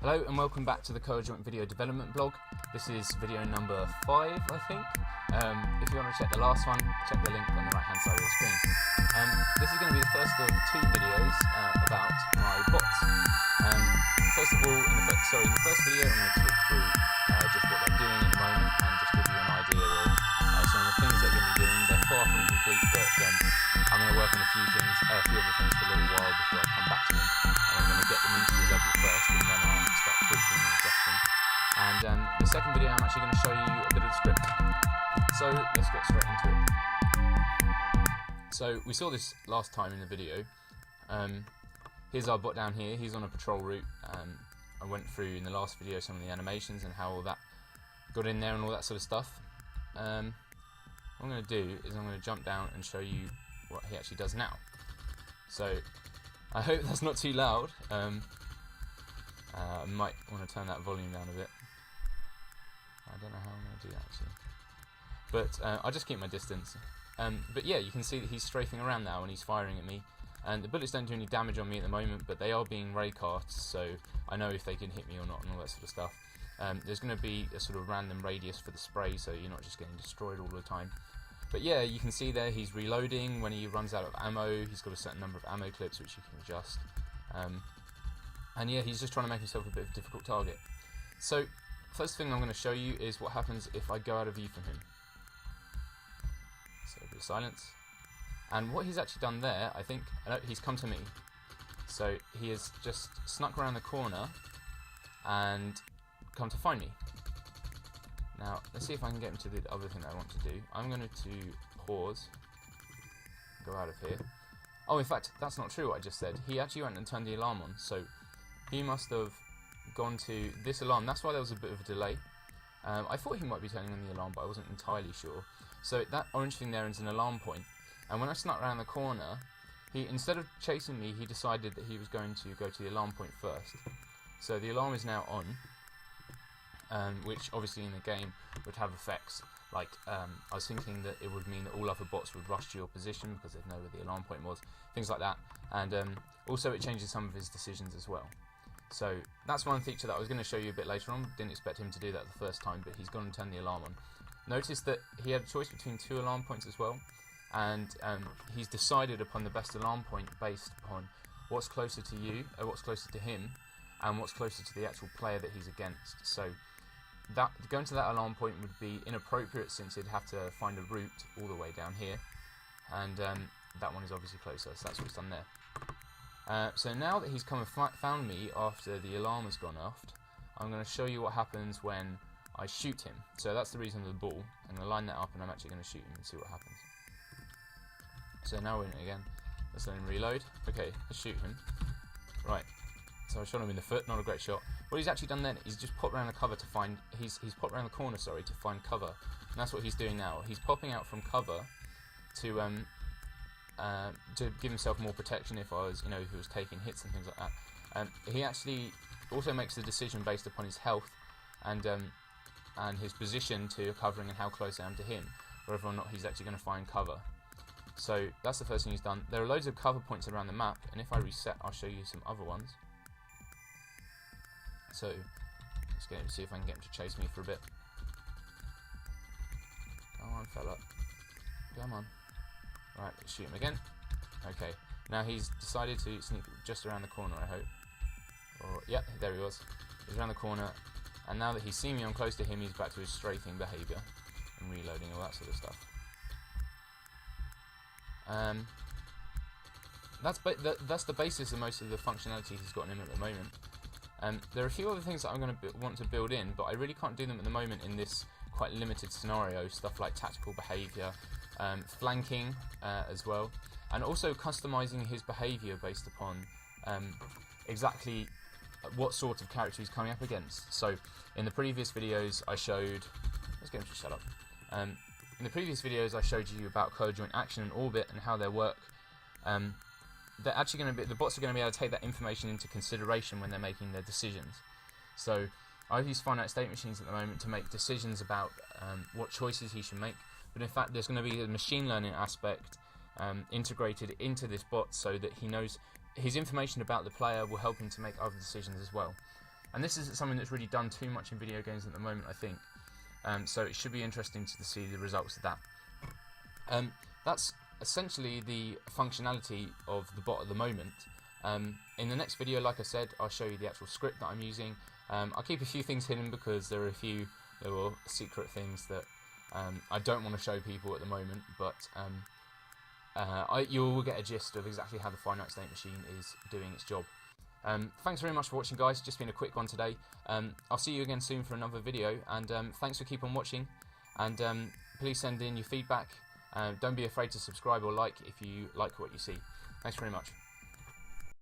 Hello and welcome back to the coAdjoint video development blog. This is video number 5, I think. If you want to check the last one, check the link on the right hand side of the screen. This is going to be the first of 2 videos about my bots. First of all, in the first video I'm going to talk through just what they're doing at the moment and just give you an idea of some of the things they're going to be doing. They're far from complete, but I'm going to work on a few other things for a little while before I come back to them. I'm going to get them into the level first and then I'll start tweaking and adjusting. And the second video I'm actually going to show you a bit of the script. So let's get straight into it. So we saw this last time in the video. Here's our bot down here. He's on a patrol route. I went through in the last video some of the animations and how all that got in there and all that sort of stuff. What I'm going to do is I'm going to jump down and show you what he actually does now. So I hope that's not too loud. I might want to turn that volume down a bit. I don't know how I'm going to do that actually. But I'll just keep my distance. But yeah, you can see that he's strafing around now and he's firing at me. And the bullets don't do any damage on me at the moment, but they are being raycasts, so I know if they can hit me or not and all that sort of stuff. There's going to be a sort of random radius for the spray, so you're not just getting destroyed all the time. But yeah, you can see there he's reloading. When he runs out of ammo, he's got a certain number of ammo clips which you can adjust. And yeah, he's just trying to make himself a bit of a difficult target. So, first thing I'm going to show you is what happens if I go out of view from him. So, a bit of silence. And what he's actually done there, I think, he's come to me. So, he has just snuck around the corner and come to find me. Now, let's see if I can get him to do the other thing that I want to do. I'm going to pause, go out of here. Oh, in fact, that's not true what I just said. He actually went and turned the alarm on, so he must have gone to this alarm. That's why there was a bit of a delay. I thought he might be turning on the alarm, but I wasn't entirely sure. So that orange thing there is an alarm point. And when I snuck around the corner, instead of chasing me, he decided that he was going to go to the alarm point first. So the alarm is now on. Which obviously in the game would have effects like I was thinking that it would mean that all other bots would rush to your position because they'd know where the alarm point was, things like that, and also it changes some of his decisions as well. So that's one feature that I was going to show you a bit later on. Didn't expect him to do that the first time, but he's gone and turned the alarm on. Notice that he had a choice between 2 alarm points as well, and he's decided upon the best alarm point based upon what's closer to you, or what's closer to him, and what's closer to the actual player that he's against. So going to that alarm point would be inappropriate since he'd have to find a route all the way down here, and that one is obviously closer, so that's what he's done there. So now that he's come and found me after the alarm has gone off, I'm going to show you what happens when I shoot him. So that's the reason of the ball. I'm going to line that up and I'm actually going to shoot him and see what happens. So now we're in it again. Let's let him reload. Okay, let's shoot him. Right. So I shot him in the foot, not a great shot. What he's actually done then is just popped around the cover to find. He's popped around the corner, sorry, to find cover. And that's what he's doing now. He's popping out from cover to give himself more protection if I was, if he was taking hits and things like that. He actually also makes the decision based upon his health and his position to covering and how close I am to him, whether or not he's actually going to find cover. So that's the first thing he's done. There are loads of cover points around the map, and if I reset, I'll show you some other ones. So, let's get him, see if I can get him to chase me for a bit. Come on, fella. Come on. Right, let's shoot him again. Okay, now he's decided to sneak just around the corner, I hope. Or, yeah, there he was. He's around the corner, and now that he's seen me, I'm close to him, he's back to his strafing behaviour and reloading, all that sort of stuff. That's the basis of most of the functionality he's got in him at the moment. There are a few other things that I'm going to want to build in, but I really can't do them at the moment in this quite limited scenario. Stuff like tactical behaviour, flanking as well, and also customising his behaviour based upon exactly what sort of character he's coming up against. So in the previous videos I showed... Let's get him to shut up. In the previous videos I showed you about coAdjoint action and orbit and how they work. They're actually going to be, the bots are going to be able to take that information into consideration when they're making their decisions. So I use finite state machines at the moment to make decisions about what choices he should make, but in fact there's going to be a machine learning aspect integrated into this bot so that he knows his information about the player will help him to make other decisions as well. And this isn't something that's really done too much in video games at the moment, I think. So it should be interesting to see the results of that. That's essentially the functionality of the bot at the moment. In the next video, like I said, I'll show you the actual script that I'm using. I'll keep a few things hidden because there are a few little secret things that I don't want to show people at the moment, but you will get a gist of exactly how the finite state machine is doing its job. Thanks very much for watching, guys. Just been a quick one today. I'll see you again soon for another video, and thanks for keep on watching, and please send in your feedback. Don't be afraid to subscribe or like if you like what you see. Thanks very much.